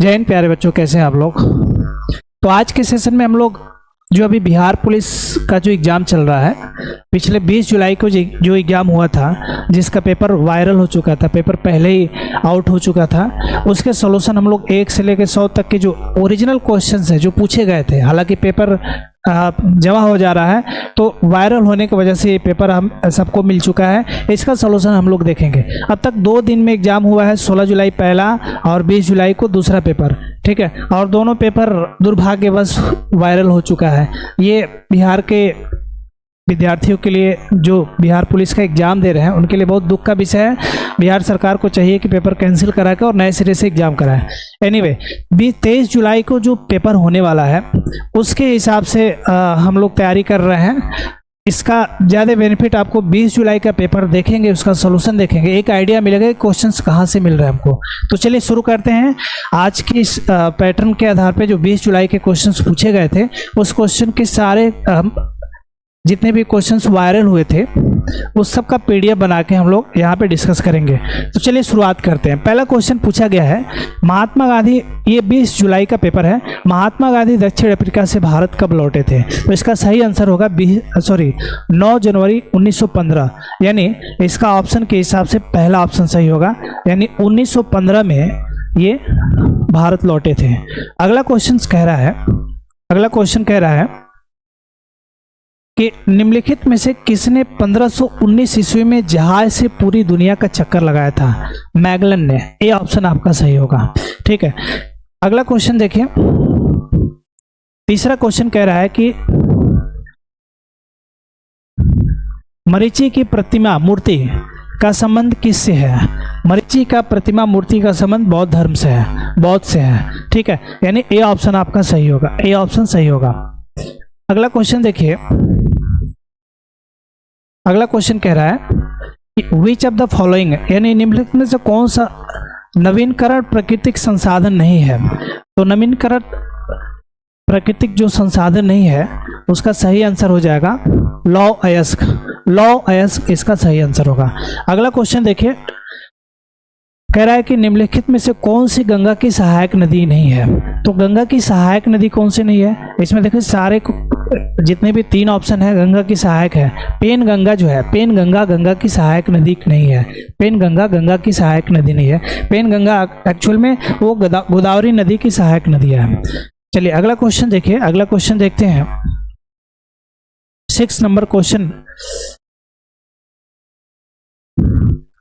जय हिंद प्यारे बच्चों, कैसे हैं आप लोग। तो आज के सेशन में हम लोग जो अभी बिहार पुलिस का जो एग्ज़ाम चल रहा है, पिछले 20 जुलाई को जो एग्ज़ाम हुआ था, जिसका पेपर वायरल हो चुका था, पेपर पहले ही आउट हो चुका था, उसके सॉल्यूशन हम लोग 1 से लेकर 100 तक के जो ओरिजिनल क्वेश्चंस हैं जो पूछे गए थे, हालांकि पेपर जमा हो जा रहा है तो वायरल होने की वजह से ये पेपर हम सबको मिल चुका है, इसका सॉल्यूशन हम लोग देखेंगे। अब तक 2 दिन में एग्जाम हुआ है, 16 जुलाई पहला और 20 जुलाई को दूसरा पेपर, ठीक है। और दोनों पेपर दुर्भाग्यवश वायरल हो चुका है। ये बिहार के विद्यार्थियों के लिए जो बिहार पुलिस का एग्ज़ाम दे रहे हैं उनके लिए बहुत दुख का विषय है। बिहार सरकार को चाहिए कि पेपर कैंसिल करा के और नए सिरे से एग्ज़ाम कराएं। एनीवे 23 जुलाई को जो पेपर होने वाला है उसके हिसाब से हम लोग तैयारी कर रहे हैं। इसका ज़्यादा बेनिफिट आपको 20 जुलाई का पेपर देखेंगे, उसका सोल्यूशन देखेंगे, एक आइडिया मिलेगा क्वेश्चंस कहाँ से मिल रहे हैं हमको। तो चलिए शुरू करते हैं। आज की इस पैटर्न के आधार पे जो 20 जुलाई के क्वेश्चंस पूछे गए थे, उस क्वेश्चन के सारे जितने भी क्वेश्चंस वायरल हुए थे उस सब का पीडीएफ बना के हम लोग यहाँ पे डिस्कस करेंगे। तो चलिए शुरुआत करते हैं। पहला क्वेश्चन पूछा गया है, महात्मा गांधी, ये 20 जुलाई का पेपर है, महात्मा गांधी दक्षिण अफ्रीका से भारत कब लौटे थे? तो इसका सही आंसर होगा 9 जनवरी 1915, यानी इसका ऑप्शन के हिसाब से पहला ऑप्शन सही होगा, यानी 1915 में ये भारत लौटे थे। अगला क्वेश्चन कह रहा है कि निम्नलिखित में से किसने 1519 ईस्वी में जहाज से पूरी दुनिया का चक्कर लगाया था? मैगलन ने। ये ऑप्शन आपका सही होगा, ठीक है। अगला क्वेश्चन देखिए, तीसरा क्वेश्चन कह रहा है कि मरीचि की प्रतिमा मूर्ति का संबंध किससे है? मरीचि का प्रतिमा मूर्ति का संबंध बौद्ध धर्म से है, बौद्ध से है, ठीक है। यानी ए ऑप्शन आपका सही होगा, ए ऑप्शन सही होगा। अगला क्वेश्चन देखिए, अगला क्वेश्चन कह रहा है कि विच ऑफ द फॉलोइंग, यानी निम्नलिखित में से कौन सा नवीनकरण प्राकृतिक संसाधन नहीं है? तो नवीनकरण प्राकृतिक जो संसाधन नहीं है उसका सही आंसर हो जाएगा लौह अयस्क। लौह अयस्क इसका सही आंसर होगा। अगला क्वेश्चन देखिए, कह रहा है कि निम्नलिखित में से कौन सी गंगा की सहायक नदी नहीं है? तो गंगा की सहायक नदी कौन सी नहीं है? इसमें देखिए सारे जितने भी 3 ऑप्शन है गंगा की सहायक है। पेन गंगा जो है, पेन गंगा गंगा की सहायक नदी नहीं है। पेन गंगा गंगा की सहायक नदी नहीं है। पेन गंगा एक्चुअल में वो गोदावरी नदी की सहायक नदी है। चलिए अगला क्वेश्चन देखिए, अगला क्वेश्चन देखते हैं। 6 नंबर क्वेश्चन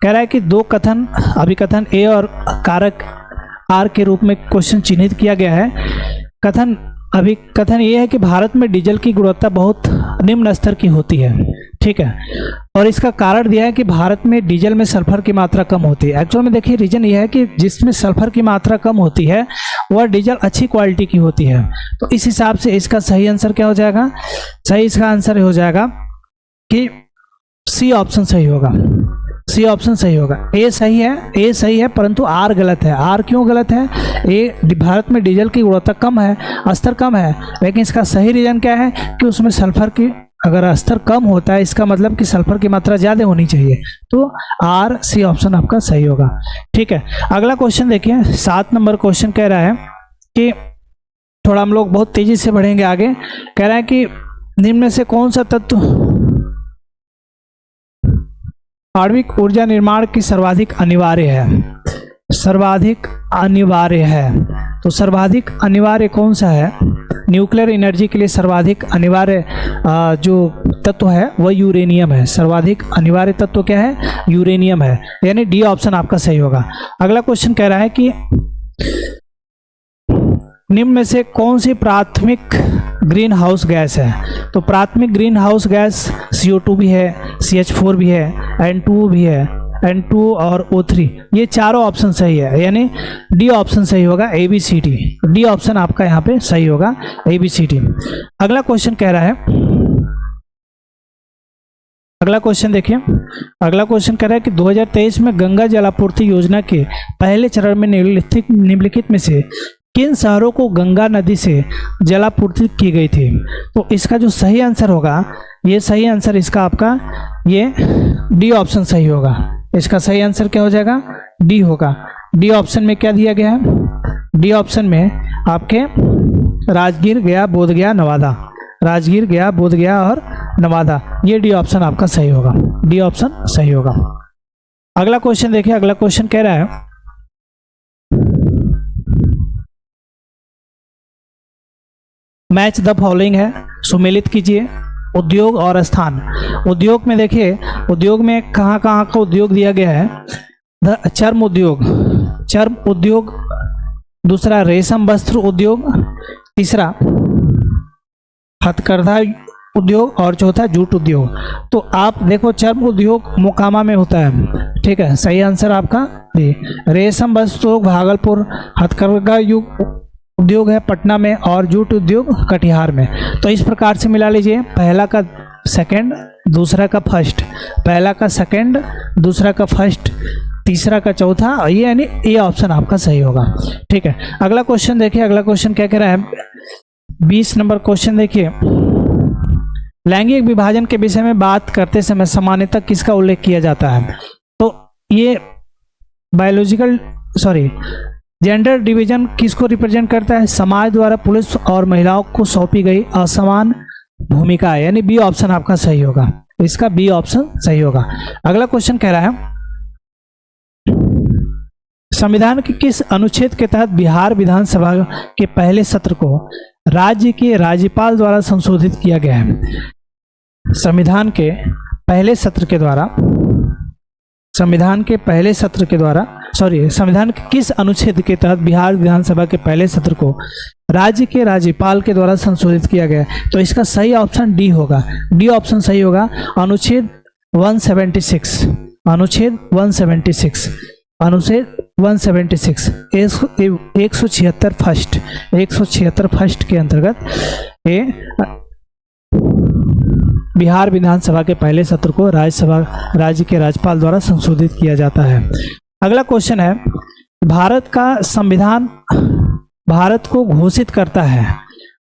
कह रहा है कि 2 कथन, अभिकथन ए और कारक आर के रूप में क्वेश्चन चिन्हित किया गया है। अभिकथन ये है कि भारत में डीजल की गुणवत्ता बहुत निम्न स्तर की होती है, ठीक है। और इसका कारण दिया है कि भारत में डीजल में सल्फर की मात्रा कम होती है। एक्चुअल में देखिए रीजन ये है कि जिसमें सल्फर की मात्रा कम होती है वह डीजल अच्छी क्वालिटी की होती है। तो इस हिसाब से इसका सही आंसर क्या हो जाएगा? सही इसका आंसर हो जाएगा कि सी ऑप्शन सही होगा, सी ऑप्शन सही होगा। ए सही है, ए सही है, परंतु आर गलत है। आर क्यों गलत है? ए भारत में डीजल की गुणवत्ता कम है, स्तर कम है, लेकिन इसका सही रीजन क्या है कि उसमें सल्फर की अगर स्तर कम होता है इसका मतलब कि सल्फर की मात्रा ज़्यादा होनी चाहिए। तो आर सी ऑप्शन आपका सही होगा, ठीक है। अगला क्वेश्चन देखिए, 7 नंबर क्वेश्चन कह रहा है कि थोड़ा हम लोग बहुत तेजी से बढ़ेंगे आगे। कह रहा है कि निम्न में से कौन सा तत्व आणविक ऊर्जा निर्माण की सर्वाधिक अनिवार्य है? सर्वाधिक अनिवार्य है, तो सर्वाधिक अनिवार्य कौन सा है? न्यूक्लियर एनर्जी के लिए सर्वाधिक अनिवार्य जो तत्व है वह यूरेनियम है। सर्वाधिक अनिवार्य तत्व क्या है? यूरेनियम है, यानी डी ऑप्शन आपका सही होगा। अगला क्वेश्चन कह रहा है कि निम्न में से कौन सी प्राथमिक ग्रीन हाउस गैस है? तो प्राथमिक ग्रीन हाउस गैस CO2 भी है, CH4 भी है, N2 भी है, N2 और O3, ये चारों ऑप्शन सही है, यानी डी ऑप्शन सही होगा, ABCD। डी ऑप्शन आपका यहाँ पे सही होगा, ABCD। अगला क्वेश्चन कह रहा है, अगला क्वेश्चन देखिए, अगला क्वेश्चन कह रहा है कि 2023 में गंगा जलापूर्ति योजना के पहले चरण में निम्नलिखित में से किन शहरों को गंगा नदी से जलापूर्ति की गई थी? तो इसका जो सही आंसर होगा, ये सही आंसर इसका आपका ये डी ऑप्शन सही होगा। इसका सही आंसर क्या हो जाएगा? डी होगा। डी ऑप्शन में क्या दिया गया है? डी ऑप्शन में आपके राजगीर गया, बोध गया, नवादा, राजगीर गया, बोध गया और नवादा, ये डी ऑप्शन आपका सही होगा, डी ऑप्शन सही होगा। अगला क्वेश्चन देखिए, अगला क्वेश्चन कह रहा है मैच द फॉलोइंग है, सुमेलित कीजिए। उद्योग और स्थान, उद्योग में देखिए, उद्योग में कहाँ कहाँ का उद्योग दिया गया है, चर्म उद्योग, चर्म उद्योग, दूसरा रेशम वस्त्र उद्योग, तीसरा हथकरघा उद्योग और चौथा जूट उद्योग। तो आप देखो चर्म उद्योग मोकामा में होता है, ठीक है, सही आंसर आपका बी। रेशम वस्त्र भागलपुर, हथकरघा उद्योग है पटना में और जूट उद्योग कटिहार में। तो इस प्रकार से मिला लीजिए, पहला का सेकंड, दूसरा का फर्स्ट, पहला का सेकंड, दूसरा का फर्स्ट, तीसरा का चौथा, ये यानी ये ऑप्शन आपका सही होगा, ठीक है। अगला क्वेश्चन देखिए, अगला क्वेश्चन क्या कह रहा है, 20 नंबर क्वेश्चन देखिए, लैंगिक विभाजन के विषय में बात करते समय सामान्यतः किसका उल्लेख किया जाता है। तो ये जेंडर डिवीजन किसको रिप्रेजेंट करता है, समाज द्वारा पुरुष और महिलाओं को सौंपी गई असमान भूमिका है, यानी बी ऑप्शन आपका सही होगा, इसका बी ऑप्शन सही होगा। अगला क्वेश्चन कह रहा है संविधान के किस अनुच्छेद के तहत बिहार विधानसभा के पहले सत्र को राज्य के राज्यपाल द्वारा संशोधित किया गया है। संविधान के पहले सत्र के द्वारा, संविधान के किस अनुच्छेद के तहत बिहार विधानसभा के पहले सत्र को राज्य के राज्यपाल के द्वारा संशोधित किया गया है। तो इसका सही ऑप्शन डी होगा, डी ऑप्शन सही होगा, अनुच्छेद 176, अनुच्छेद 176, अनुच्छेद 176 176 फर्स्ट, 176 फर्स्ट के अंतर्गत ये बिहार विधानसभा के पहले सत्र को राज्य के राज्यपाल द्वारा संशोधित किया जाता है। अगला क्वेश्चन है, भारत का संविधान भारत को घोषित करता है,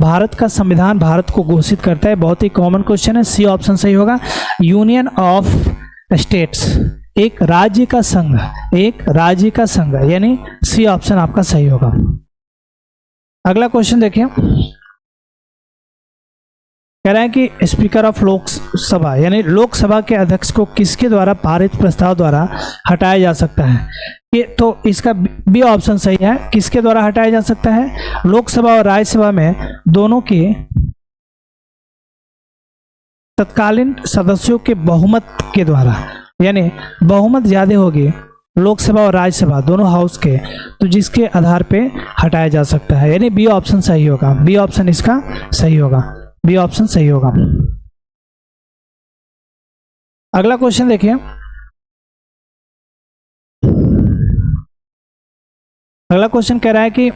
भारत का संविधान भारत को घोषित करता है, बहुत ही कॉमन क्वेश्चन है, सी ऑप्शन सही होगा, यूनियन ऑफ स्टेट्स, एक राज्य का संघ, एक राज्य का संघ, यानी सी ऑप्शन आपका सही होगा। अगला क्वेश्चन देखिए, कह रहे हैं कि स्पीकर ऑफ लोकसभा यानी लोकसभा के अध्यक्ष को किसके द्वारा पारित प्रस्ताव द्वारा हटाया जा सकता है। ये तो इसका बी ऑप्शन सही है, किसके द्वारा हटाया जा सकता है, लोकसभा और राज्यसभा में दोनों के तत्कालीन सदस्यों के बहुमत के द्वारा, यानी बहुमत ज्यादा होगी लोकसभा और राज्यसभा दोनों हाउस के, तो जिसके आधार पे हटाया जा सकता है, यानी बी ऑप्शन सही होगा, बी ऑप्शन इसका सही होगा, बी ऑप्शन सही होगा। अगला क्वेश्चन देखिए, अगला क्वेश्चन कह रहा है कि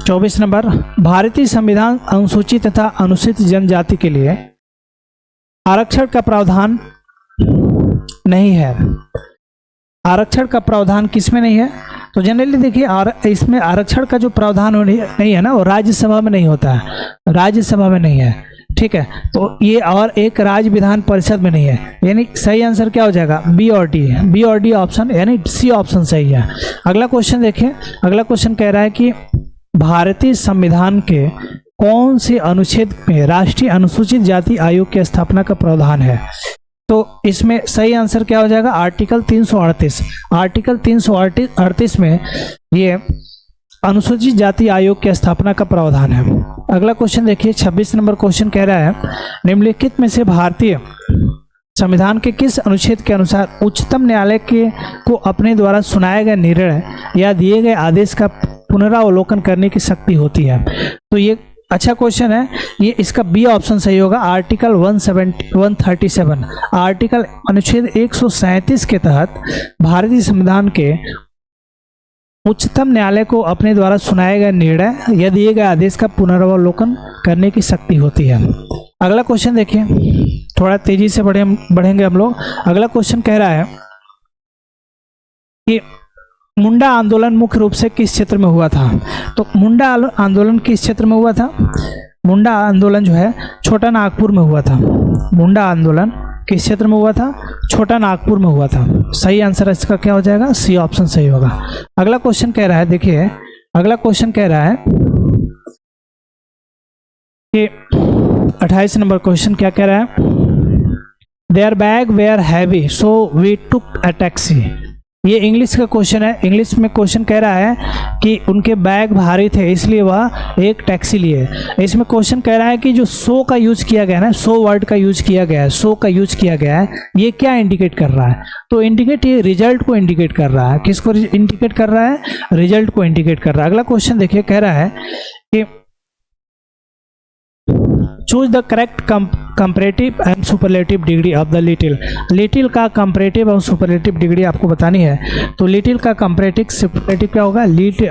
24 नंबर, भारतीय संविधान अनुसूचित तथा अनुसूचित जनजाति के लिए आरक्षण का प्रावधान नहीं है। आरक्षण का प्रावधान किसमें नहीं है, तो जनरली देखिए इसमें आरक्षण का जो प्रावधान नहीं है ना, वो राज्यसभा में नहीं होता है, राज्यसभा में नहीं है, ठीक है, तो ये और एक राज्य विधान परिषद में नहीं है, यानी सही आंसर क्या हो जाएगा, बी और डी, बी और डी ऑप्शन, यानी सी ऑप्शन सही है। अगला क्वेश्चन देखिए, अगला क्वेश्चन कह रहा है कि भारतीय संविधान के कौन से अनुच्छेद में राष्ट्रीय अनुसूचित जाति आयोग की स्थापना का प्रावधान है। तो इसमें सही आंसर क्या हो जाएगा, आर्टिकल 338, आर्टिकल 338 में ये अनुसूचित जाति आयोग की स्थापना का प्रावधान है। अगला क्वेश्चन देखिए, 26 नंबर क्वेश्चन कह रहा है, निम्नलिखित में से भारतीय संविधान के किस अनुच्छेद के अनुसार उच्चतम न्यायालय को अपने द्वारा सुनाए गए निर्णय या दिए गए आदेश का पुनरावलोकन करने की शक्ति होती है। तो ये अच्छा क्वेश्चन है, ये इसका बी ऑप्शन सही होगा, आर्टिकल 137, आर्टिकल अनुच्छेद 137 के तहत भारतीय संविधान के उच्चतम न्यायालय को अपने द्वारा सुनाए गए निर्णय या दिए गए आदेश का पुनरावलोकन करने की शक्ति होती है। अगला क्वेश्चन देखिए, थोड़ा तेजी से बढ़ेंगे हम लोग। अगला क्वेश्चन कह रहा है कि मुंडा आंदोलन मुख्य रूप से किस क्षेत्र में हुआ था। तो मुंडा आंदोलन किस क्षेत्र में हुआ था, मुंडा आंदोलन जो है छोटा नागपुर में हुआ था, मुंडा आंदोलन किस क्षेत्र में हुआ था, छोटा नागपुर में हुआ था। सही आंसर इसका क्या हो जाएगा, सी ऑप्शन सही होगा। अगला क्वेश्चन कह रहा है, देखिए अगला क्वेश्चन कह रहा है कि 28 नंबर क्वेश्चन क्या कह रहा है, there bag were heavy so we took a taxi. ये इंग्लिश का क्वेश्चन है। इंग्लिश में क्वेश्चन कह रहा है कि उनके बैग भारी थे इसलिए वह एक टैक्सी लिए। इसमें क्वेश्चन कह रहा है कि जो सो का यूज किया गया है ना, सो वर्ड का यूज किया गया है, सो का यूज किया गया है, ये क्या इंडिकेट कर रहा है? तो इंडिकेट, ये रिजल्ट को इंडिकेट कर रहा है। किसको इंडिकेट कर रहा है? रिजल्ट को इंडिकेट कर रहा है। अगला क्वेश्चन देखिए, कह रहा है कि choose the correct comparative and superlative degree of the little. Little का कंपैरेटिव और सुपरलेटिव डिग्री आपको बतानी है। तो लिटिल का कंपैरेटिव सुपरलेटिव क्या होगा?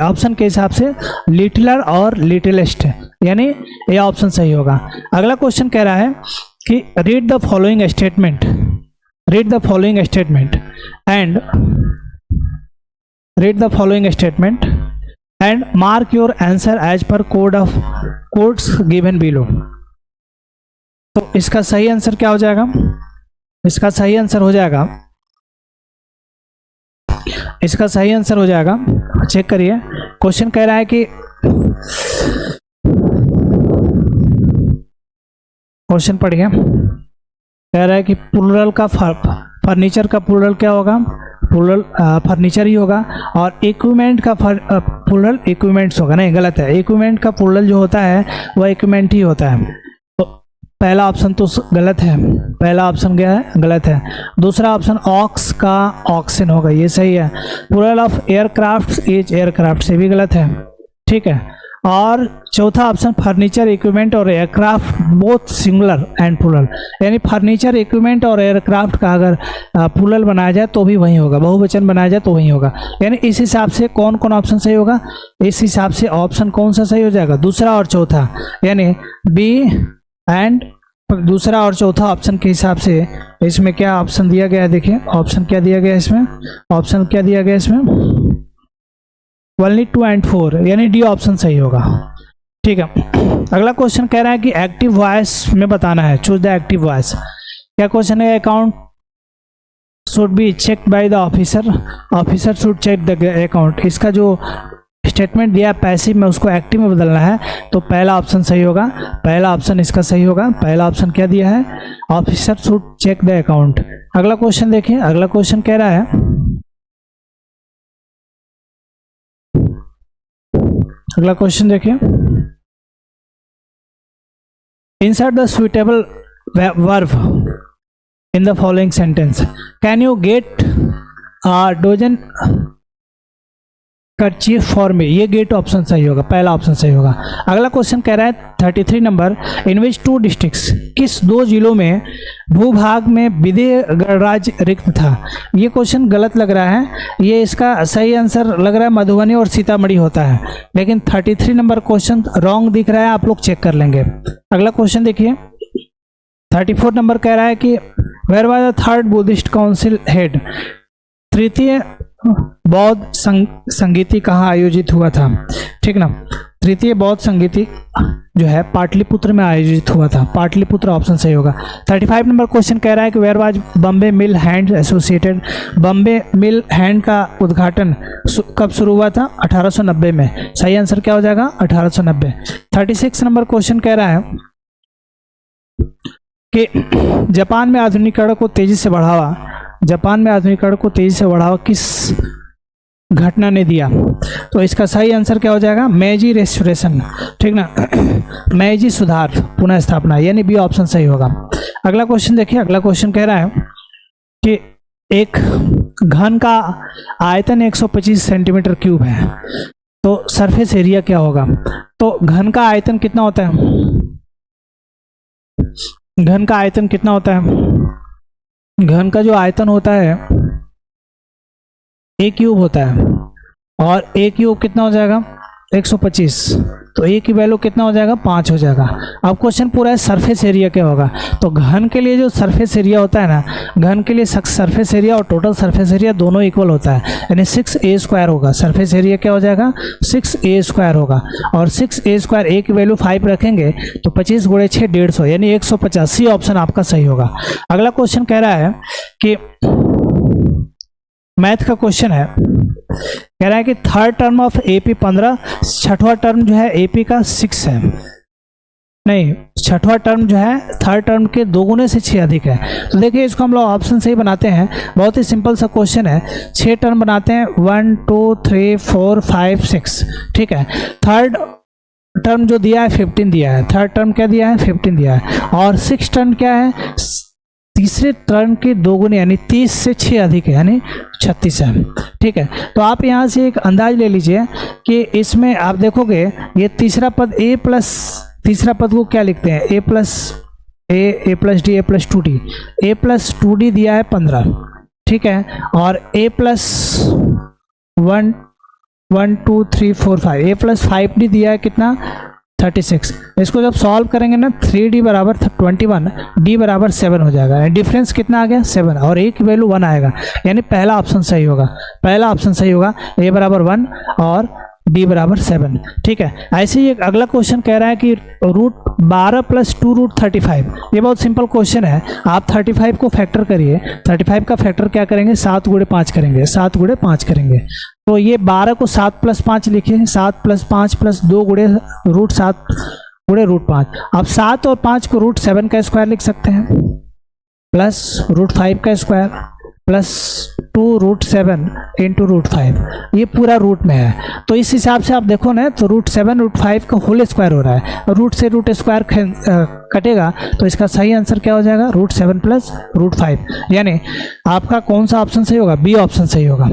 ऑप्शन के हिसाब से लिटिलर और लिटिलेस्ट, यानी ये ऑप्शन सही होगा। अगला क्वेश्चन कह रहा है कि read the following statement, read the following statement and read the following statement and mark your answer as per codes given below. तो इसका सही आंसर क्या हो जाएगा? इसका सही आंसर हो जाएगा, इसका सही आंसर हो जाएगा, चेक करिए। क्वेश्चन कह रहा है कि क्वेश्चन पढ़िए, कह रहा है कि प्लूरल का फर्नीचर का प्लूरल क्या होगा? प्लूरल फर्नीचर ही होगा। और इक्विपमेंट का प्लूरल इक्विपमेंट्स होगा। नहीं, गलत है। इक्विपमेंट का प्लूरल जो होता है वह इक्विपमेंट ही होता है। तो पहला ऑप्शन तो गलत है, पहला ऑप्शन क्या है? गलत है। दूसरा ऑप्शन ऑक्स का ऑक्सन होगा, ये सही है। Plural of aircraft is aircraft, से भी गलत है, ठीक है। और चौथा ऑप्शन फर्नीचर इक्विपमेंट और aircraft both singular and plural, यानी फर्नीचर इक्विपमेंट और एयरक्राफ्ट का अगर प्लूरल बनाया जाए तो भी वही होगा, बहुवचन बनाया जाए तो वही होगा। यानी इस हिसाब से कौन कौन ऑप्शन सही होगा? इस हिसाब से ऑप्शन कौन सा सही हो जाएगा? दूसरा और चौथा, यानी बी एंड दूसरा और चौथा ऑप्शन के हिसाब से। इसमें क्या ऑप्शन दिया गया है? देखिए ऑप्शन क्या दिया गया है इसमें, ऑप्शन क्या दिया गया इसमें? ओनली 2 and 4, यानी डी ऑप्शन सही होगा, ठीक है। अगला क्वेश्चन कह रहा है कि एक्टिव वॉइस में बताना है, चूज द एक्टिव वॉइस। क्या क्वेश्चन है? Account should be checked by the officer, officer should check the account. इसका जो स्टेटमेंट दिया पैसिव में उसको एक्टिव में बदलना है, तो पहला ऑप्शन सही होगा, पहला ऑप्शन इसका सही होगा। पहला ऑप्शन क्या दिया है? Officer should check the account. अगला क्वेश्चन देखिए, अगला क्वेश्चन कह रहा है, अगला क्वेश्चन देखिए, insert the suitable verb in the following sentence. Can you get a dozen kerchief for me? ये गेट ऑप्शन सही होगा, पहला ऑप्शन सही होगा। अगला क्वेश्चन कह रहा है 33 नंबर, इन विच 2 डिस्ट्रिक्ट्स, किस 2 जिलों में भूभाग में विदेह गणराज्य रिक्त था? ये क्वेश्चन गलत लग रहा है, ये इसका सही आंसर लग रहा है मधुबनी और सीतामढ़ी होता है, लेकिन 33 नंबर क्वेश्चन रॉन्ग दिख रहा है, आप लोग चेक कर लेंगे। अगला क्वेश्चन देखिए, 34 नंबर कह रहा है कि where was the third Buddhist council held, तृतीय बौद्ध संगीति कहाँ आयोजित हुआ था? ठीक ना, तृतीय बौद्ध संगीति जो है पाटलिपुत्र में आयोजित हुआ था, पाटलिपुत्र ऑप्शन सही होगा। 35 नंबर क्वेश्चन कह रहा है कि where was Bombay mill hand associated, Bombay mill hand का उद्घाटन कब शुरू हुआ था? 1890 में। सही आंसर क्या हो जाएगा? 1890। 36 नंबर क्वेश्चन कह रहा है कि जापान में आधुनिकीकरण को तेजी से बढ़ावा, जापान में आधुनिकीकरण को तेजी से बढ़ावा किस घटना ने दिया? तो इसका सही आंसर क्या हो जाएगा? मेजी रेस्टोरेशन, ठीक ना, मेजी सुधार पुनः स्थापना, यानी बी ऑप्शन सही होगा। अगला क्वेश्चन देखिए, अगला क्वेश्चन कह रहा है कि एक घन का आयतन 125 सेंटीमीटर क्यूब है, तो सरफेस एरिया क्या होगा? तो घन का आयतन कितना होता है? घन का आयतन कितना होता है? घन का जो आयतन होता है ए क्यूब होता है, और ए क्यूब कितना हो जाएगा? 125, तो ए की वैल्यू कितना हो जाएगा? 5 हो जाएगा। अब क्वेश्चन पूरा है सरफेस एरिया क्या होगा? तो घन के लिए जो सरफेस एरिया होता है ना, घन के लिए सरफेस एरिया और टोटल सरफेस एरिया दोनों इक्वल होता है, यानी 6a² होगा। सरफेस एरिया क्या हो जाएगा? 6a² होगा, और 6a², ए की वैल्यू 5 रखेंगे तो 25 × 6 150, यानी 150। सी ऑप्शन आपका सही होगा। अगला क्वेश्चन कह रहा है कि मैथ का क्वेश्चन है, कह रहा है कि थर्ड टर्म ऑफ एपी 15, छठवां टर्म जो है एपी का 6 है, नहीं छठवां टर्म जो है थर्ड टर्म के 2 गुने से 6 अधिक है। तो देखिए इसको हम लोग ऑप्शन से ही बनाते हैं, बहुत ही सिंपल सा क्वेश्चन है। 6 टर्म बनाते हैं 1 2 3 4 5 6, ठीक है। थर्ड टर्म जो दिया है 15 दिया है, थर्ड टर्म क्या दिया है 15 दिया है, और 6 टर्म क्या है तीसरे टर्म के 2 गुने यानी 30 से 6 अधिक है यानी 36 है, ठीक है। तो आप यहाँ से एक अंदाज ले लीजिए कि इसमें आप देखोगे ये तीसरा पद ए प्लस, तीसरा पद को क्या लिखते हैं a plus d a plus 2d, a plus 2d दिया है 15, ठीक है, और ए प्लस 1 2 3 4 5 ए प्लस 5d दिया है कितना 36। इसको जब सॉल्व करेंगे ना 3d बराबर 21, d बराबर 7 हो जाएगा, डिफरेंस कितना आ गया 7, और a की वैल्यू 1 आएगा, यानी पहला ऑप्शन सही होगा, पहला ऑप्शन सही होगा, a बराबर 1 और d बराबर 7, ठीक है। ऐसे ही एक अगला क्वेश्चन कह रहा है कि रूट 12 प्लस 2 रूट 35, ये बहुत सिंपल क्वेश्चन है। आप 35 को फैक्टर करिए, 35 का फैक्टर क्या करेंगे 7 गुणे 5 करेंगे, 7 गुणे 5 करेंगे। तो ये 12 को 7 प्लस 5 लिखिए, 7 प्लस 5 प्लस 2 गुणे रूट 7 गुणे रूट 5। आप 7 और 5 को रूट 7 का स्क्वायर लिख सकते हैं, प्लस रूट 5 का square plus 2 root 7 into root 5, ये पूरा रूट में है। तो इस हिसाब से आप देखो ना तो रूट 7 रूट 5 का होल स्क्वायर हो रहा है, रूट से रूट स्क्वायर कटेगा, तो इसका सही आंसर क्या हो जाएगा रूट 7 प्लस रूट 5, यानी आपका कौन सा ऑप्शन सही होगा बी ऑप्शन सही होगा।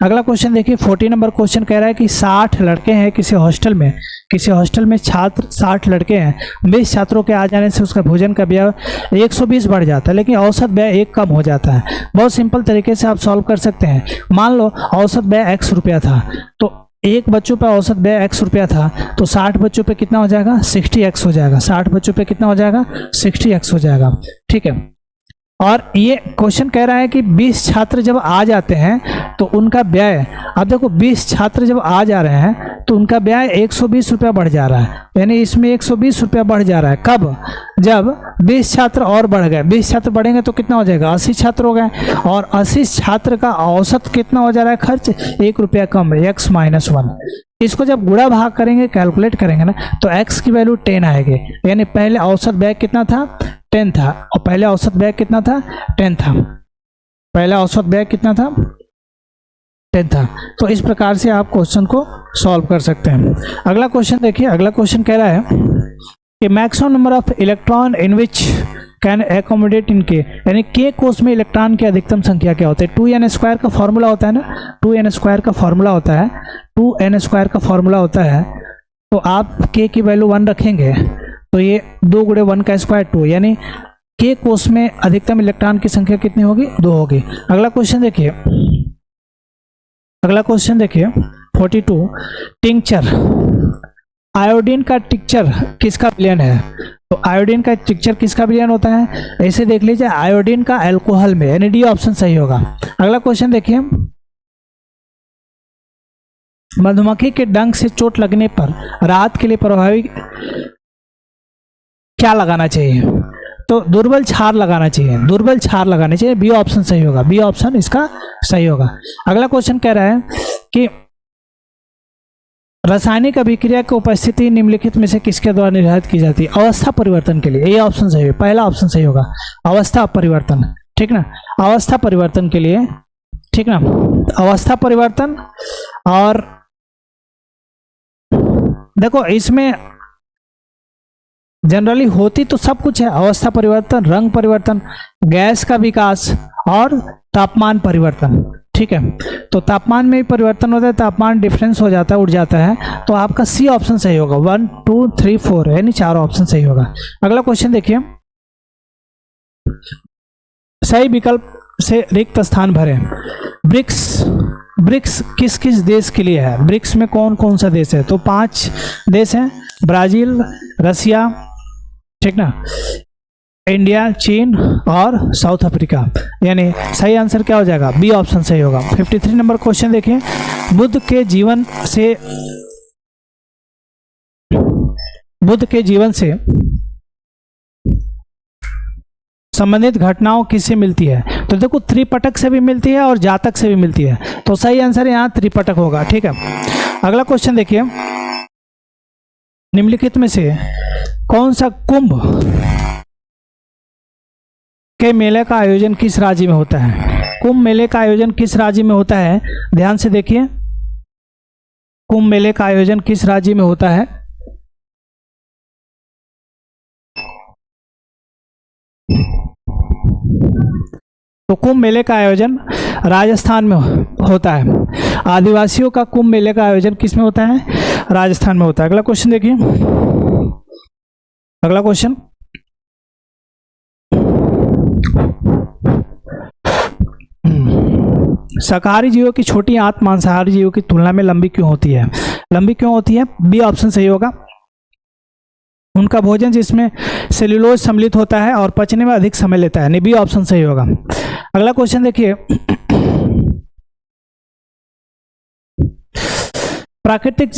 अगला क्वेश्चन देखिए 40 नंबर क्वेश्चन कह रहा है कि 60 लड़के हैं किसी हॉस्टल में छात्र 60 लड़के हैं, 20 छात्रों के आ जाने से उसका भोजन का व्यय 120 बढ़ जाता है, लेकिन औसत व्यय 1 कम हो जाता है। बहुत सिंपल तरीके से आप सॉल्व कर सकते हैं। मान लो औसत व्यय x रुपया था, तो एक बच्चों पर औसत व्यय x रुपया था, तो 60 बच्चों पे कितना हो जाएगा 60x हो जाएगा, 60 बच्चों पे कितना हो जाएगा 60x हो जाएगा, ठीक है। और ये क्वेश्चन कह रहा है कि 20 छात्र जब आ जाते हैं तो उनका व्यय, अब देखो 20 छात्र जब आ जा रहे हैं तो उनका व्यय 120 रुपया बढ़ जा रहा है, यानी इसमें 120 रुपया बढ़ जा रहा है। कब? जब 20 छात्र और बढ़ गए, 20 छात्र बढ़ेंगे तो कितना हो जाएगा 80 छात्र हो गए, और 80 छात्र का औसत कितना हो जा रहा है खर्च 1 रुपया कम, x माइनस 1। इसको जब गुणा भाग करेंगे कैलकुलेट करेंगे ना तो x की वैल्यू 10 आएगी, यानी पहले औसत व्यय कितना था 10 था, और पहले औसत व्यय कितना था 10 था, पहला औसत व्यय कितना था 10 था। तो इस प्रकार से आप क्वेश्चन को सॉल्व कर सकते हैं। अगला क्वेश्चन देखिए, अगला क्वेश्चन कह रहा है कि maximum number of electron in which can accommodate in K, यानी के कोष में इलेक्ट्रॉन की अधिकतम संख्या क्या होता है। 2n स्क्वायर का फॉर्मूला होता है ना, 2n स्क्वायर का फॉर्मूला होता है, 2n स्क्वायर का फॉर्मूला होता है। तो आप k की वैल्यू 1 रखेंगे तो ये 2 गुणे 1 का स्क्वायर 2, यानी के कोष में अधिकतम इलेक्ट्रॉन की संख्या कितनी होगी 2 होगी। अगला क्वेश्चन देखिए, अगला क्वेश्चन देखिए 42, टिंचर, आयोडीन का टिंचर किसका विलयन है। तो आयोडीन का टिंचर किसका विलयन होता है, ऐसे देख लीजिए आयोडीन का अल्कोहल में, यानी डी ऑप्शन सही होगा। अगला क्वेश्चन देखिए, मधुमक्खी के डंक से चोट लगने पर राहत के लिए प्रभावी क्या लगाना चाहिए। तो दुर्बल क्षार लगाना चाहिए, दुर्बल क्षार लगाना चाहिए, बी ऑप्शन सही होगा, बी ऑप्शन इसका सही होगा। अगला क्वेश्चन कह रहा है कि रासायनिक अभिक्रिया की उपस्थिति निम्नलिखित में से किसके द्वारा निर्धारित की जाती है। अवस्था परिवर्तन के लिए, ये ऑप्शन सही है, पहला ऑप्शन सही होगा अवस्था परिवर्तन, ठीक ना, अवस्था परिवर्तन के लिए, ठीक ना, अवस्था परिवर्तन। और देखो इसमें जनरली होती तो सब कुछ है, अवस्था परिवर्तन, रंग परिवर्तन, गैस का विकास और तापमान परिवर्तन, ठीक है। तो तापमान में भी परिवर्तन होता है, तापमान डिफरेंस हो जाता है, उड़ जाता है, तो आपका सी ऑप्शन सही होगा, 1 2 3 4 यानी 4 ऑप्शन सही होगा। अगला क्वेश्चन देखिए, सही विकल्प से रिक्त स्थान भरें। ब्रिक्स किस किस देश के लिए है, ब्रिक्स में कौन कौन सा देश है। तो 5 देश हैं, ब्राजील, रसिया, ठीक ना, इंडिया, चीन और साउथ अफ्रीका, यानी सही आंसर क्या हो जाएगा बी ऑप्शन सही होगा। 53 नंबर क्वेश्चन देखिए, बुद्ध के जीवन से संबंधित घटनाओं किससे मिलती है। तो देखो त्रिपटक से भी मिलती है और जातक से भी मिलती है, तो सही आंसर यहाँ त्रिपटक होगा। ठीक है, अगला क्वेश्चन देखिए, निम्नलिखित में से कौन सा कुंभ के मेले का आयोजन किस राज्य में होता है? कुंभ मेले का आयोजन किस राज्य में होता है? ध्यान से देखिए, कुंभ मेले का आयोजन किस राज्य में होता है? तो कुंभ मेले का आयोजन राजस्थान में होता है। आदिवासियों का कुंभ मेले का आयोजन किस में होता है? राजस्थान में होता है। अगला क्वेश्चन देखिए, अगला क्वेश्चन, शाकाहारी जीवों की छोटी आंत मांसाहारी जीवों की तुलना में लंबी क्यों होती है? लंबी क्यों होती है? बी ऑप्शन सही होगा। उनका भोजन जिसमें सेल्यूलोज सम्मिलित होता है और पचने में अधिक समय लेता है। बी ऑप्शन सही होगा। अगला क्वेश्चन देखिए, प्राकृतिक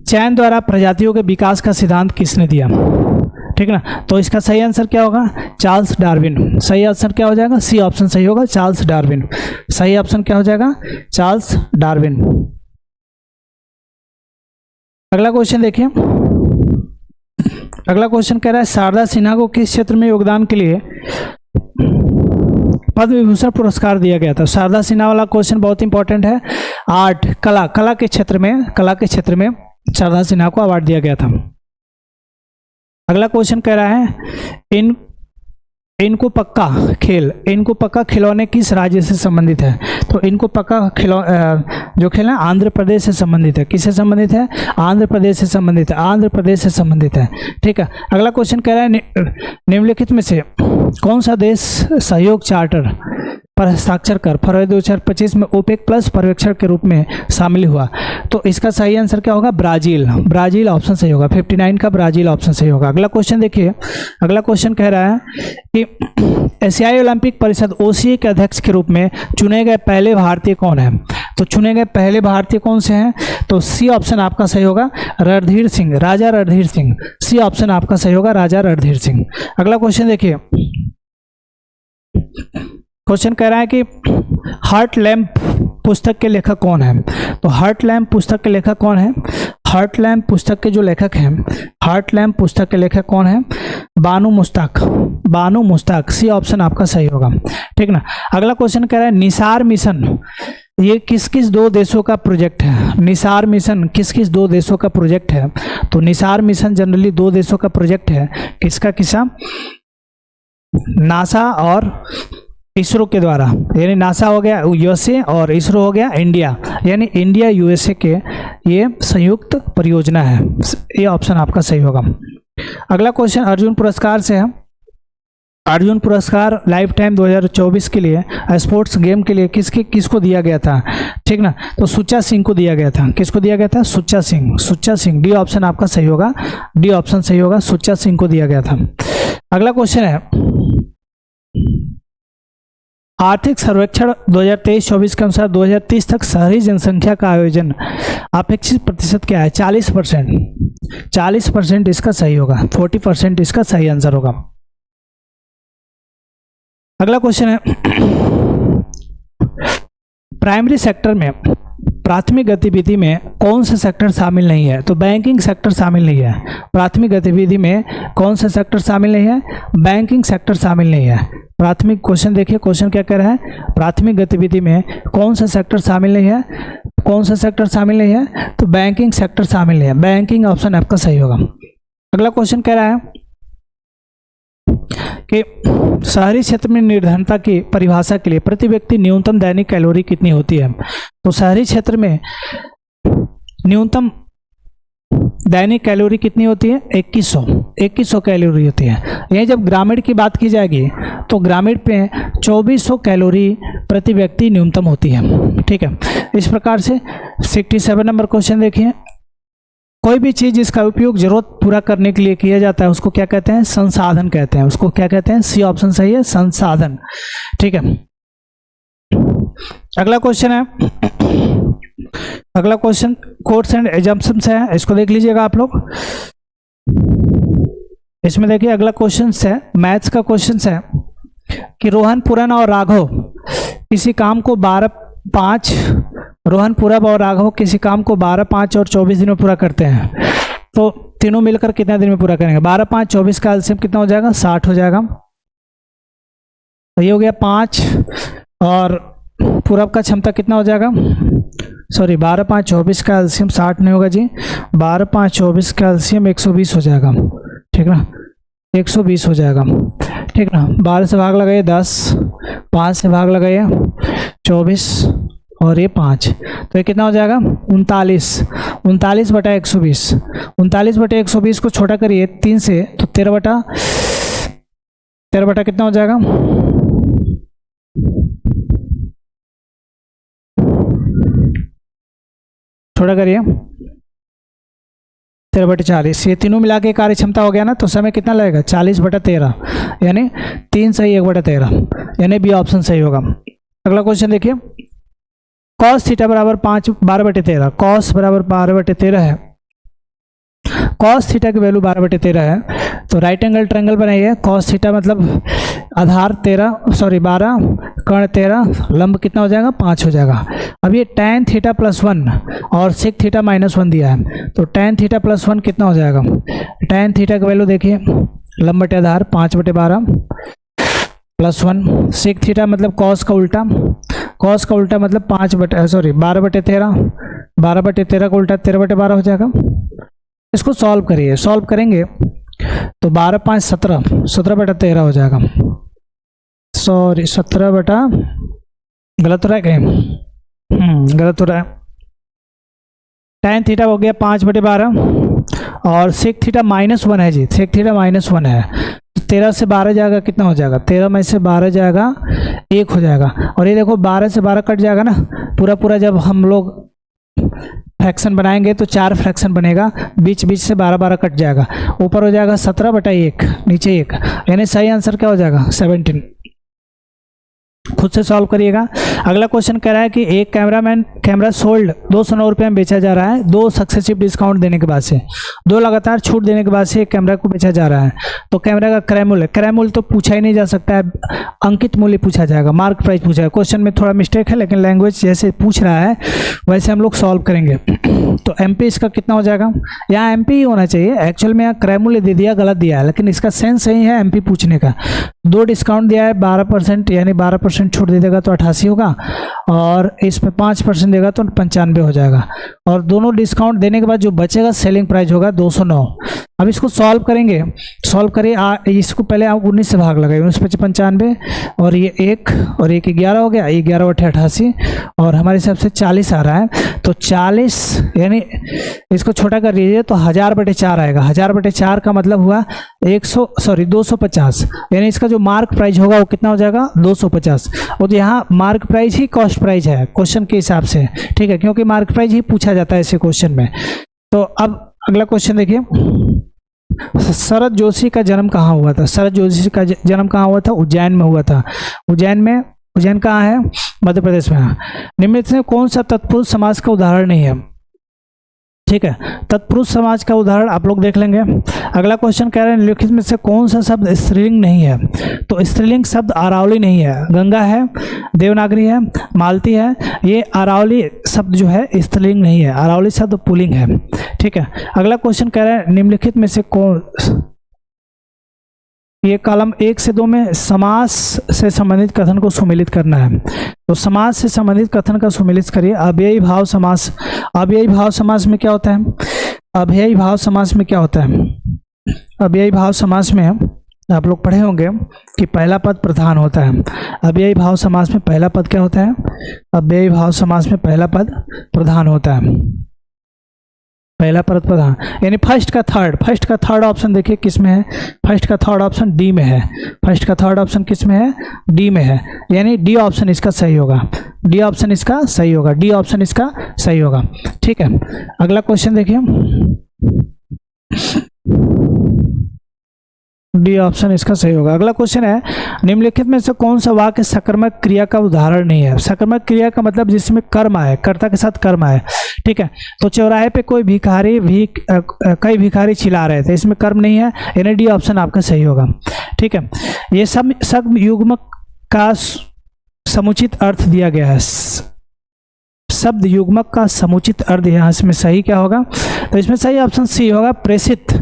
चयन द्वारा प्रजातियों के विकास का सिद्धांत किसने दिया? ठीक है ना, तो इसका सही आंसर क्या होगा? Charles Darwin. सही आंसर क्या हो जाएगा? सी ऑप्शन सही होगा, चार्ल्स डार्विन। सही ऑप्शन क्या हो जाएगा? Charles Darwin. अगला क्वेश्चन देखिए, अगला क्वेश्चन कह रहा है शारदा सिन्हा को किस क्षेत्र में योगदान के लिए पद्म विभूषण पुरस्कार दिया गया था? शारदा सिन्हा वाला क्वेश्चन बहुत इंपॉर्टेंट है। आर्ट, कला के क्षेत्र में शारदा सिन्हा को अवार्ड दिया गया था। अगला क्वेश्चन कह रहा है इनको पक्का खिलौने किस राज्य से संबंधित है? तो इनको पक्का जो खेल है आंध्र प्रदेश से संबंधित है। किससे संबंधित है? आंध्र प्रदेश से संबंधित है। आंध्र प्रदेश से संबंधित है। ठीक है, अगला क्वेश्चन कह रहा है निम्नलिखित में से कौन सा देश सहयोग चार्टर पर हस्ताक्षर कर फरवरी 2025 में ओपेक प्लस पर्यवेक्षक के रूप में शामिल हुआ? तो इसका सही आंसर क्या होगा? ब्राजील ऑप्शन सही होगा। 59 का ब्राजील ऑप्शन सही होगा। अगला क्वेश्चन देखिए, अगला क्वेश्चन कह रहा है कि एशियाई ओलंपिक परिषद ओसीए के अध्यक्ष के रूप में चुने गए पहले भारतीय कौन है? तो चुने गए पहले भारतीय कौन से हैं? तो सी ऑप्शन आपका सही होगा, रणधीर सिंह, राजा रणधीर सिंह। सी ऑप्शन आपका सही होगा, राजा रणधीर सिंह। अगला क्वेश्चन देखिए, क्वेश्चन कह रहा है कि हार्ट लैम्प पुस्तक के लेखक कौन है? तो हार्ट लैम्प पुस्तक के लेखक कौन है? हार्ट लैम्प पुस्तक के जो लेखक हैं, हार्ट लैम्प पुस्तक के लेखक कौन है? बानू मुश्ताक। सी ऑप्शन आपका सही होगा। ठीक ना, अगला क्वेश्चन कह रहा है निसार मिशन ये किस किस दो देशों का प्रोजेक्ट है? निसार मिशन किस किस दो देशों का प्रोजेक्ट है? तो निसार मिशन जनरली दो देशों का प्रोजेक्ट है। किसका? नासा और इसरो के द्वारा, यानी नासा हो गया यूएसए और इसरो हो गया इंडिया, यानी इंडिया यूएसए के ये संयुक्त परियोजना है। ये ऑप्शन आपका सही होगा। अगला क्वेश्चन अर्जुन पुरस्कार से है। अर्जुन पुरस्कार लाइफ टाइम 2024 के लिए स्पोर्ट्स गेम के लिए किसको दिया गया था? ठीक ना, तो सुच्चा सिंह को दिया गया था। किसको दिया गया था? सुच्चा सिंह। डी ऑप्शन आपका सही होगा, डी ऑप्शन सही होगा, सुच्चा सिंह को दिया गया था। अगला क्वेश्चन है आर्थिक सर्वेक्षण 2023-24 के अनुसार 2030 तक शहरी जनसंख्या का आयोजन अपेक्षित प्रतिशत क्या है? 40%। 40% इसका सही होगा, 40% इसका सही आंसर होगा। अगला क्वेश्चन है प्राइमरी सेक्टर में प्राथमिक गतिविधि में कौन सा सेक्टर शामिल नहीं है? तो बैंकिंग सेक्टर शामिल नहीं है। प्राथमिक गतिविधि में कौन सा सेक्टर शामिल नहीं है? बैंकिंग सेक्टर शामिल नहीं है। प्राथमिक क्वेश्चन देखिए, क्वेश्चन क्या कह रहा है? प्राथमिक गतिविधि में कौन सा सेक्टर शामिल नहीं है? कौन सा सेक्टर शामिल नहीं है? तो बैंकिंग सेक्टर शामिल नहीं है। बैंकिंग ऑप्शन आपका सही होगा। अगला क्वेश्चन कह रहा है कि शहरी क्षेत्र में निर्धनता की परिभाषा के लिए प्रति व्यक्ति न्यूनतम दैनिक कैलोरी कितनी होती है? तो शहरी क्षेत्र में न्यूनतम दैनिक कैलोरी कितनी होती है? 2100 कैलोरी होती है। यही जब ग्रामीण की बात की जाएगी तो ग्रामीण पे 2400 कैलोरी प्रति व्यक्ति न्यूनतम होती है। ठीक है, इस प्रकार से 67 नंबर क्वेश्चन देखिए, कोई भी चीज जिसका उपयोग जरूरत पूरा करने के लिए किया जाता है उसको क्या कहते हैं? संसाधन कहते हैं। उसको क्या कहते हैं? सी ऑप्शन सही है, संसाधन। ठीक है, अगला क्वेश्चन है, अगला क्वेश्चन कोट्स एंड एजम्पशंस है, इसको देख लीजिएगा आप लोग। इसमें देखिए अगला क्वेश्चन है मैथ्स का क्वेश्चन है कि रोहन, पूरन और राघव किसी काम को 12, 5 रोहन, पूरब और राघव किसी काम को 12, 5 और 24 दिन में पूरा करते हैं। तो तीनों मिलकर कितने दिन में पूरा करेंगे? 12, 5, 24 का एलसीएम कितना हो जाएगा? 60 हो जाएगा। तो ये हो गया 5, और पूरब का क्षमता कितना हो जाएगा? सॉरी, 12, 5, 24 का एलसीएम 60 नहीं होगा जी, 12, 5, 24 का एलसीएम 120 हो जाएगा, ठीक ना, 120 हो जाएगा, ठीक ना। 12 से भाग लगाइए 10, 5 से भाग लगाइए 24 और ये 5, तो ये कितना हो जाएगा? 39, 39 बटा 120, 39 बटे 120 को छोटा करिए 3 से, तो 13 बटा कितना हो जाएगा? छोटा करिए 13 बटे 40, ये तीनों मिला के कार्य क्षमता हो गया ना। तो समय कितना लगेगा? 40 बटा 13, यानी 3 सही 1 बटा 13, यानी बी ऑप्शन सही होगा। अगला क्वेश्चन देखिए, कॉस थीटा बराबर 12 बटे 13, कॉस बराबर 12 बटे 13 है, कॉस थीटा की वैल्यू 12 बटे 13 है, तो राइट एंगल ट्रायंगल बनाइए। कॉस थीटा मतलब आधार 12, कर्ण 13, लंब कितना हो जाएगा? 5 हो जाएगा। अब ये tan थीटा प्लस 1 और sec थीटा माइनस 1 दिया है, तो tan थीटा प्लस 1 कितना हो जाएगा? tan थीटा की वैल्यू देखिए, लंब बटे आधार 5 बटे 12 प्लस 1, sec थीटा मतलब कॉस का उल्टा, कॉस का उल्टा मतलब 12 बटे 13, 12 बटे 13 का उल्टा 13 बटे 12 हो जाएगा। इसको सॉल्व करिए, सॉल्व करेंगे तो 12, 5, 17, 17 बटा 13 हो जाएगा, सॉरी 17 बटा, गलत हो रहा है कहीं? गलत हो रहा है। tan थीटा हो गया 5 बटे 12 और sec थीटा माइनस 1 है जी, sec थीटा माइनस 1 है, तो 13 से 12 जाएगा, कितना हो जाएगा? 13 में से 12 जाएगा 1 हो जाएगा, और ये देखो 12 से 12 कट जाएगा ना, पूरा जब हम लोग फ्रैक्शन बनाएंगे तो 4 फ्रैक्शन बनेगा, बीच से 12 कट जाएगा, ऊपर हो जाएगा 17 बटा 1, नीचे 1, यानी सही आंसर क्या हो जाएगा? 17। खुद से सॉल्व करिएगा। अगला क्वेश्चन कह रहा है कि एक कैमरा सोल्ड 209 रुपये में बेचा जा रहा है, 2 सक्सेसिव डिस्काउंट देने के बाद से, 2 लगातार छूट देने के बाद से एक कैमरा को बेचा जा रहा है। तो कैमरा का क्रय मूल्य, क्रय मूल्य तो पूछा ही नहीं जा सकता है, अंकित मूल्य पूछा जाएगा, मार्क प्राइस पूछा है। क्वेश्चन में थोड़ा मिस्टेक है, लेकिन लैंग्वेज जैसे पूछ रहा है वैसे हम लोग सॉल्व करेंगे। तो MP इसका कितना हो जाएगा? यहाँ MP ही होना चाहिए, एक्चुअल में यहाँ क्रय मूल्य दे दिया, गलत दिया है, लेकिन इसका सेंस सही है MP पूछने का। 2 डिस्काउंट दिया है 12%, यानी 12% छूट दे देगा तो 88 होगा, और इस पे 5% देगा तो 95 हो जाएगा, और दोनों डिस्काउंट देने के बाद जो बचेगा सेलिंग प्राइस होगा 209। अब इसको सॉल्व करेंगे, सॉल्व करिए, इसको पहले आप 19 से भाग लगाइए, 19 × 95, और ये 1 और 1 11 हो गया, 11 बटे 88, और हमारे हिसाब से 40 आ रहा है, तो 40 यानी इसको छोटा कर लीजिए तो 1000 बटे 4 आएगा। 1000 बटे 4 का मतलब हुआ 250, यानी इसका जो मार्क प्राइस होगा वो कितना हो जाएगा? 250। और तो यहाँ मार्क प्राइस ही कॉस्ट प्राइस है क्वेश्चन के हिसाब से, ठीक है, क्योंकि मार्क प्राइस ही पूछा जाता है ऐसे क्वेश्चन में। तो अब अगला क्वेश्चन देखिए, शरद जोशी का जन्म कहाँ हुआ था? शरद जोशी का जन्म कहाँ हुआ था? उज्जैन में हुआ था। उज्जैन कहाँ है? मध्य प्रदेश में है। निम्नलिखित से कौन सा तत्पुरुष समाज का उदाहरण नहीं है? ठीक है, तत्पुरुष समाज का उदाहरण आप लोग देख लेंगे। अगला क्वेश्चन कह रहे हैं निम्नलिखित में से कौन सा शब्द स्त्रीलिंग नहीं है? तो स्त्रीलिंग शब्द अरावली नहीं है, गंगा है, देवनागरी है, मालती है, ये अरावली शब्द जो है स्त्रीलिंग नहीं है, अरावली शब्द पुल्लिंग है। ठीक है, अगला क्वेश्चन कह रहे हैं निम्नलिखित में से कौन, ये कॉलम 1 से 2 में समास से संबंधित कथन को सुमेलित करना है। तो समास से संबंधित कथन का सुमेलित करिए। अव्ययी भाव समास, अव्ययी भाव समास में क्या होता है? अव्ययी भाव समास में क्या होता है? अव्ययी भाव समास में आप लोग पढ़े होंगे कि पहला पद प्रधान होता है। अव्ययी भाव समास में पहला पद क्या होता है? अव्ययी भाव समास में पहला पद प्रधान होता है, पहला पद प्रधान, यानी फर्स्ट का थर्ड ऑप्शन देखिए किस में है? फर्स्ट का थर्ड ऑप्शन डी में है। फर्स्ट का थर्ड ऑप्शन किस में है? डी में है, यानी डी ऑप्शन इसका सही होगा। डी ऑप्शन इसका सही होगा, डी ऑप्शन इसका सही होगा। ठीक है, अगला क्वेश्चन देखिए, डी ऑप्शन इसका सही होगा। अगला क्वेश्चन है, निम्नलिखित में से कौन सा वाक्य सकर्मक क्रिया का उदाहरण नहीं है? सकर्मक क्रिया का मतलब जिसमें कर्म आए, कर्ता के साथ कर्म आए, ठीक है। तो चौराहे पे कोई भिखारी कई भिखारी चिल्ला रहे थे, इसमें कर्म नहीं है, यानी डी ऑप्शन आपका सही होगा, ठीक है। ये सब युग्मक का समुचित अर्थ दिया गया है, शब्द युग्मक का समुचित अर्थ यहाँ इसमें सही क्या होगा? तो इसमें सही ऑप्शन सी होगा, प्रेषित।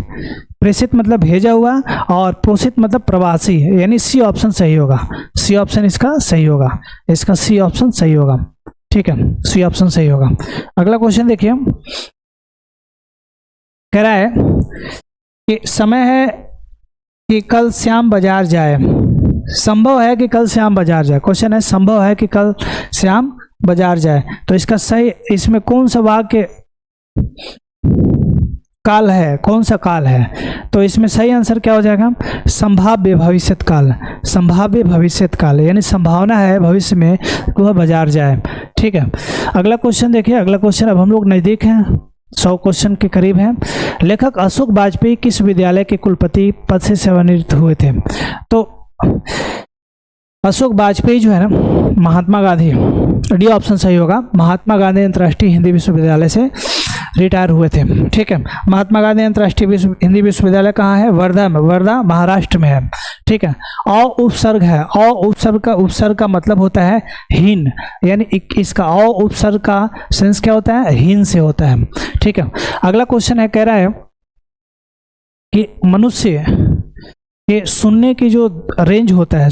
प्रेषित मतलब भेजा हुआ और प्रोषित मतलब प्रवासी, यानी सी ऑप्शन सही होगा। सी ऑप्शन इसका सही होगा, इसका सी ऑप्शन सही होगा, ठीक है, सी ऑप्शन सही होगा। अगला क्वेश्चन देखिए, कह रहा है कि समय है कि कल श्याम बाजार जाए, संभव है कि कल श्याम बाजार जाए। क्वेश्चन है संभव है कि कल श्याम बाजार जाए, तो इसका सही, इसमें कौन सा वाक्य काल है, कौन सा काल है? तो इसमें सही आंसर क्या हो जाएगा? संभाव्य भविष्यत काल, संभाव्य भविष्यत काल, यानी संभावना है भविष्य में वह बाजार जाए, ठीक है। अगला क्वेश्चन देखिए, अगला क्वेश्चन अब हम लोग नजदीक हैं, 100 क्वेश्चन के करीब हैं। लेखक अशोक वाजपेयी किस विद्यालय के कुलपति पद से सेवानिवृत्त हुए थे? तो अशोक वाजपेयी जो है ना, महात्मा गांधी, डी ऑप्शन सही होगा, महात्मा गांधी अंतर्राष्ट्रीय हिंदी विश्वविद्यालय से रिटायर हुए थे, ठीक है। महात्मा गांधी अंतर्राष्ट्रीय हिंदी विश्वविद्यालय कहाँ है? वर्धा में, वर्धा महाराष्ट्र में है, ठीक है। औ उपसर्ग है, औ उपसर्ग का मतलब होता है हीन, यानी इसका औ उपसर्ग का सेंस क्या होता है? हीन से होता है, ठीक है। अगला क्वेश्चन है, कह रहा है कि मनुष्य कि सुनने की जो रेंज होता है,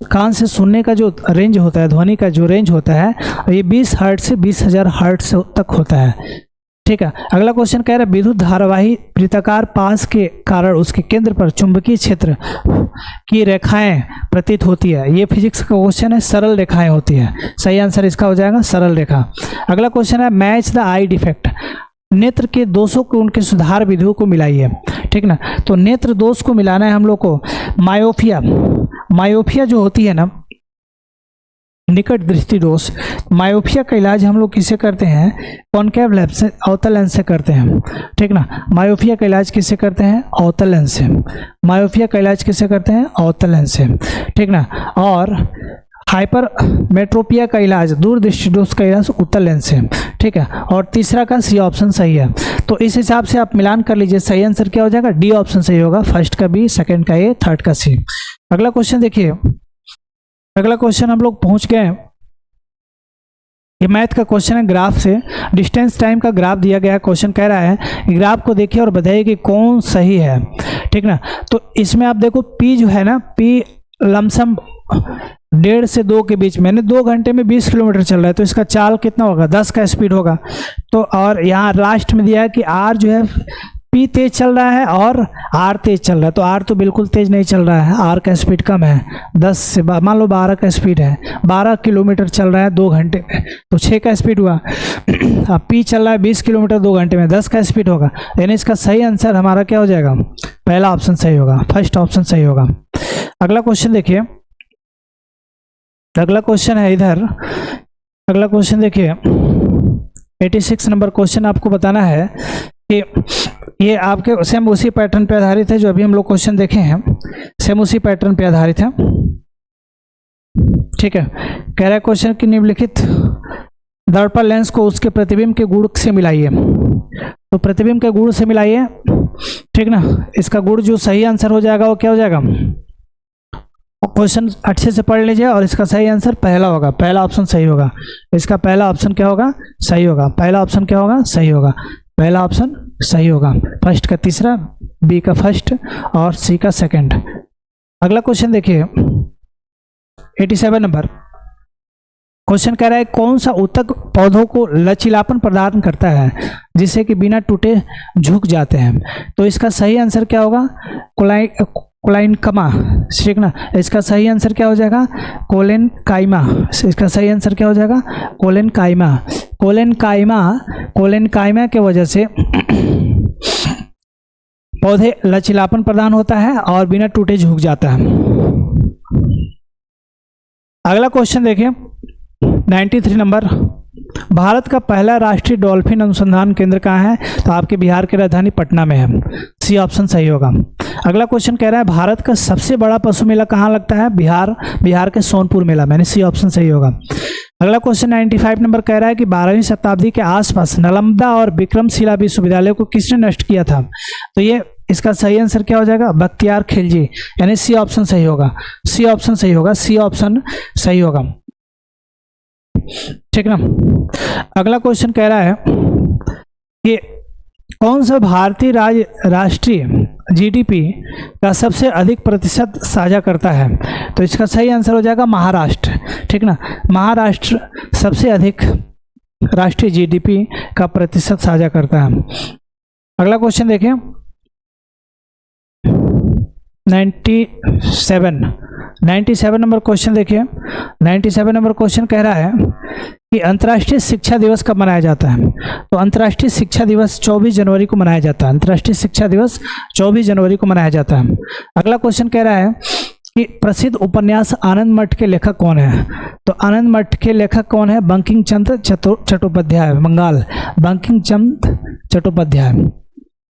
कान से सुनने का जो रेंज होता है, ध्वनि का जो रेंज होता है, ये 20 हर्ट्ज से 20,000 हर्ट्ज तक होता है, ठीक है। अगला क्वेश्चन कह रहा है विद्युत धारावाही वृत्ताकार पास के कारण उसके केंद्र पर चुंबकीय क्षेत्र की रेखाएं प्रतीत होती है। ये फिजिक्स का क्वेश्चन है, सरल रेखाएं होती है, सही आंसर इसका हो जाएगा सरल रेखा। अगला क्वेश्चन है मैच द आई डिफेक्ट, नेत्र के दोषों को उनके सुधार विधियों को मिलाइए, ठीक ना। तो नेत्र दोष को मिलाना है हम लोग को। मायोपिया, मायोपिया जो होती है ना, निकट दृष्टि दोष, मायोपिया का इलाज हम लोग किससे करते हैं? कॉनकेव लेंस से, अवतल लेंस से करते हैं, ठीक ना। मायोपिया का इलाज किससे करते हैं? अवतल लेंस से। मायोपिया का इलाज किससे करते हैं? अवतल लेंस से, ठीक ना। और हाइपर मेट्रोपिया का इलाज, दूर दृष्टि दोष का इलाज उत्तल लेंस से, ठीक है। और तीसरा का सी ऑप्शन सही है। तो इस हिसाब से आप मिलान कर लीजिए, सही आंसर क्या हो जाएगा? डी ऑप्शन सही होगा, फर्स्ट का बी, सेकंड का ए, थर्ड का सी। अगला क्वेश्चन देखिए, अगला क्वेश्चन हम लोग पहुंच गए, ये मैथ का क्वेश्चन है, ग्राफ से डिस्टेंस टाइम का ग्राफ दिया गया है। क्वेश्चन कह रहा है ग्राफ को देखिए और बताइए कि कौन सही है, ठीक ना। तो इसमें आप देखो पी जो है ना, पी लमसम 1.5 से 2 के बीच में, 2 घंटे में 20 किलोमीटर चल रहा है, तो इसका चाल कितना होगा? 10 का स्पीड होगा। तो और यहाँ लास्ट में दिया है कि आर जो है पी तेज चल रहा है और आर तेज चल रहा है, तो आर तो बिल्कुल तेज नहीं चल रहा है, आर का स्पीड कम है, 10 से मान लो 12 का स्पीड है, 12 किलोमीटर चल रहा है 2 घंटे में, तो 6 का स्पीड हुआ। अब पी चल रहा है 20 किलोमीटर 2 घंटे में, 10 का स्पीड होगा, यानी इसका सही आंसर हमारा क्या हो जाएगा? पहला ऑप्शन सही होगा, फर्स्ट ऑप्शन सही होगा। अगला क्वेश्चन देखिए, अगला क्वेश्चन है इधर, अगला क्वेश्चन देखिए 86 नंबर क्वेश्चन। आपको बताना है कि ये आपके सेम उसी पैटर्न पे आधारित है जो अभी हम लोग क्वेश्चन देखे हैं, सेम उसी पैटर्न पे आधारित है, ठीक है। कह रहा है क्वेश्चन कि निम्नलिखित दर्पण लेंस को उसके प्रतिबिंब के गुण से मिलाइए, तो प्रतिबिंब के गुण से मिलाइए, ठीक ना। इसका गुण जो सही आंसर हो जाएगा वो क्या हो जाएगा? क्वेश्चन अच्छे से पढ़ लीजिए और इसका सही आंसर पहला होगा, पहला ऑप्शन सही होगा। इसका पहला ऑप्शन क्या होगा? सही होगा। पहला ऑप्शन क्या होगा? सही होगा। पहला ऑप्शन सही होगा, फर्स्ट का तीसरा, बी का फर्स्ट और सी का सेकंड। अगला क्वेश्चन देखिए 87 नंबर क्वेश्चन कह रहा है कौन सा ऊतक पौधों को लचीलापन प्रदान करता है जिससे कि बिना टूटे झुक जाते हैं? तो इसका सही आंसर क्या होगा? कोलाइनकमा, ठीक ना। इसका सही आंसर क्या हो जाएगा? कोलेनकाइमा। इसका सही आंसर क्या हो जाएगा? कोलेनकाइमा। कोलेनकाइमा, कोलेनकाइमा के वजह से पौधे लचीलापन प्रदान होता है और बिना टूटे झुक जाता है। अगला क्वेश्चन देखिए 93 नंबर भारत का पहला राष्ट्रीय डॉल्फिन अनुसंधान केंद्र कहाँ है? तो आपके बिहार की राजधानी पटना में है। सी ऑप्शन सही होगा। अगला क्वेश्चन कह रहा है भारत का सबसे बड़ा पशु मेला कहाँ लगता है? बिहार के सोनपुर मेला में। सी ऑप्शन सही होगा। अगला क्वेश्चन 95 नंबर कह रहा है कि 12वीं शताब्दी के आसपास नालंदा और विक्रमशिला विश्वविद्यालय को किसने नष्ट किया था? तो ये इसका सही आंसर क्या हो जाएगा? बख्तियार खिलजी, यानी सी ऑप्शन सही होगा। सी ऑप्शन सही होगा। सी ऑप्शन सही होगा, ठीक ना। अगला क्वेश्चन कह रहा है कि कौन सा भारतीय राष्ट्रीय जीडीपी का सबसे अधिक प्रतिशत साझा करता है? तो इसका सही आंसर हो जाएगा महाराष्ट्र, ठीक ना। महाराष्ट्र सबसे अधिक राष्ट्रीय जीडीपी का प्रतिशत साझा करता है। अगला क्वेश्चन देखिए 97 नंबर क्वेश्चन देखिए। 97 नंबर क्वेश्चन कह रहा है कि अंतर्राष्ट्रीय शिक्षा दिवस कब मनाया जाता है? तो अंतर्राष्ट्रीय शिक्षा दिवस 24 जनवरी को मनाया जाता है। अंतर्राष्ट्रीय शिक्षा दिवस 24 जनवरी को मनाया जाता है। अगला क्वेश्चन कह रहा है कि प्रसिद्ध उपन्यास आनंद मठ के लेखक कौन है? तो आनंद मठ के लेखक कौन है? बंकिम चंद्र चट्टोपाध्याय, बंगाल, बंकिम चंद्र चट्टोपाध्याय।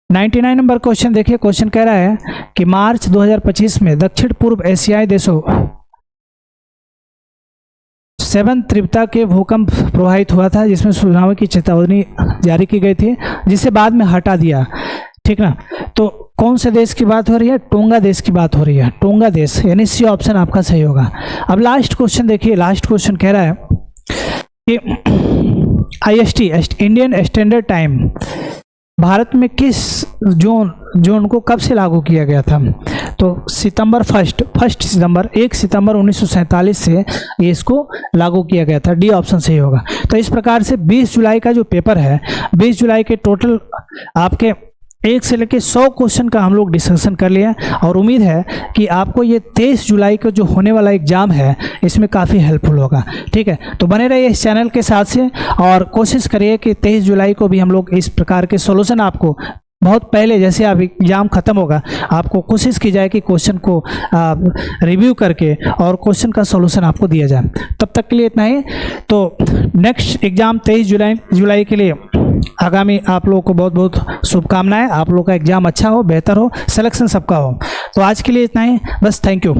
99 नंबर क्वेश्चन देखिए। क्वेश्चन कह रहा है कि मार्च 2025 में दक्षिण पूर्व एशियाई देशों 7 तीव्रता के भूकंप प्रभावित हुआ था, जिसमें सुनामी की चेतावनी जारी की गई थी, जिसे बाद में हटा दिया, ठीक ना। तो कौन से देश की बात हो रही है? टोंगा देश की बात हो रही है। टोंगा देश, यानी सी ऑप्शन आपका सही होगा। अब लास्ट क्वेश्चन देखिए। लास्ट क्वेश्चन कह रहा है कि IST Indian standard time Bharat में किस जोन को कब से लागू किया गया था? तो एक सितंबर 1947 से ये इसको लागू किया गया था। डी ऑप्शन सही होगा। तो इस प्रकार से 20 जुलाई का जो पेपर है, 20 जुलाई के टोटल आपके 1 से लेकर 100 क्वेश्चन का हम लोग डिस्कशन कर लिया, और उम्मीद है कि आपको ये 23 जुलाई का जो होने वाला एग्जाम है इसमें काफ़ी हेल्पफुल होगा, ठीक है। तो बने रहिए इस चैनल के साथ से, और कोशिश करिए कि 23 जुलाई को भी हम लोग इस प्रकार के सॉल्यूशन आपको बहुत पहले, जैसे अब एग्जाम खत्म होगा, आपको कोशिश की जाए कि क्वेश्चन को रिव्यू करके और क्वेश्चन का सॉल्यूशन आपको दिया जाए। तब तक के लिए इतना ही। तो नेक्स्ट एग्जाम 23 जुलाई के लिए आगामी आप लोगों को बहुत बहुत शुभकामनाएं। आप लोगों का एग्जाम अच्छा हो, बेहतर हो, सिलेक्शन सबका हो। तो आज के लिए इतना ही, बस। Thank you.